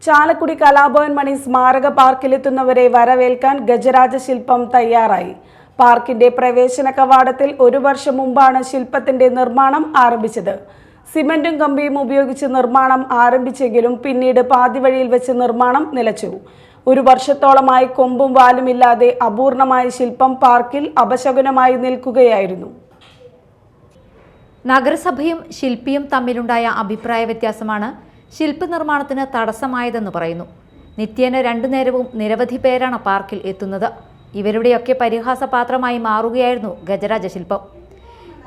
ചാലക്കുടി കലാഭവൻ മണി സ്മാരക പാർക്കിലെത്തുന്നവരെ വരവേൽക്കാൻ ഗജരാജ ശില്പം തയ്യാറായി. പാർക്കിന്റെ പ്രവേശന കവാടത്തിൽ 1 വർഷം മുമ്പാണ് ശില്പത്തിന്റെ നിർമ്മാണം ആരംഭിച്ചത്. സിമന്റും കമ്പിയും ഉപയോഗിച്ച് നിർമ്മാണം ആരംഭിച്ചെങ്കിലും പിന്നീട് പാതിവഴിയിൽ വെച്ച് നിർമ്മാണം നിലച്ചു. 1 വർഷത്തോളമായി കൊമ്പും വാലുമില്ലാതെ അപൂർണമായ ശില്പം പാർക്കിൽ അപശകുനമായി നിൽക്കുകയായിരുന്നു. നഗരസഭയും ശില്പിയും തമ്മിലുണ്ടായ അഭിപ്രായ വ്യത്യാസമാണ് ശില്പനിർമ്മാണത്തിന് തടസ്സമായതെന്ന് പറയുന്നു. നിത്യേന 2 നേരവും നിരവധി പേരാണ് പാർക്കിൽ എത്തുന്നത്. ഇവരുടെയൊക്കെ പരിഹാസപാത്രമായി മാറുകയായിരുന്നു ഗജരാജ ശില്പം.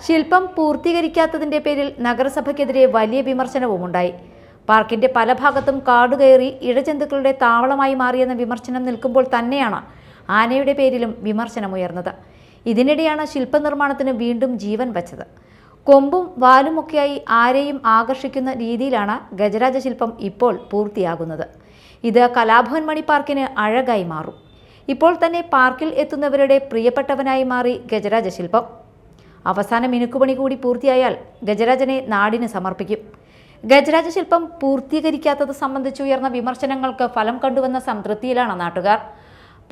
ശില്പം പൂർത്തീകരിക്കാത്തതിന്റെ പേരിൽ നഗരസഭയ്ക്കെതിരെ വലിയ വിമർശനവുമുണ്ടായി. പാർക്കിന്റെ പല ഭാഗത്തും കാടുകയറി ഇഴജന്തുക്കളുടെ താവളമായി മാറിയെന്ന വിമർശനം നിൽക്കുമ്പോൾ തന്നെയാണ് ആനയുടെ പേരിലും വിമർശനമുയർന്നത്. ഇതിനിടെയാണ് ശില്പനിർമ്മാണത്തിന് വീണ്ടും ജീവൻ വച്ചത്. കൊമ്പും വാലുമൊക്കെയായി ആരെയും ആകർഷിക്കുന്ന രീതിയിലാണ് ഗജരാജ ശില്പം ഇപ്പോൾ പൂർത്തിയാകുന്നത്. ഇത് കലാഭവൻ മണി പാർക്കിന് അഴകായി മാറും. ഇപ്പോൾ തന്നെ പാർക്കിൽ എത്തുന്നവരുടെ പ്രിയപ്പെട്ടവനായി മാറി ഗജരാജ ശില്പം. അവസാന മിനുക്കുപണി കൂടി പൂർത്തിയായാൽ ഗജരാജനെ നാടിന് സമർപ്പിക്കും. ഗജരാജ ശില്പം പൂർത്തീകരിക്കാത്തത് സംബന്ധിച്ച് ഉയർന്ന വിമർശനങ്ങൾക്ക് ഫലം കണ്ടുവന്ന സംതൃപ്തിയിലാണ് നാട്ടുകാർ.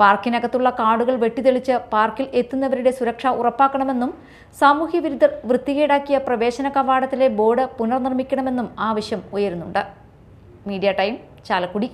പാർക്കിനകത്തുള്ള കാടുകൾ വെട്ടിത്തെളിച്ച് പാർക്കിൽ എത്തുന്നവരുടെ സുരക്ഷ ഉറപ്പാക്കണമെന്നും സാമൂഹ്യ വിരുദ്ധർ വൃത്തികേടാക്കിയ പ്രവേശന കവാടത്തിലെ ബോർഡ് പുനർനിർമ്മിക്കണമെന്നും ആവശ്യം ഉയരുന്നുണ്ട്. Media time, Chalakudy.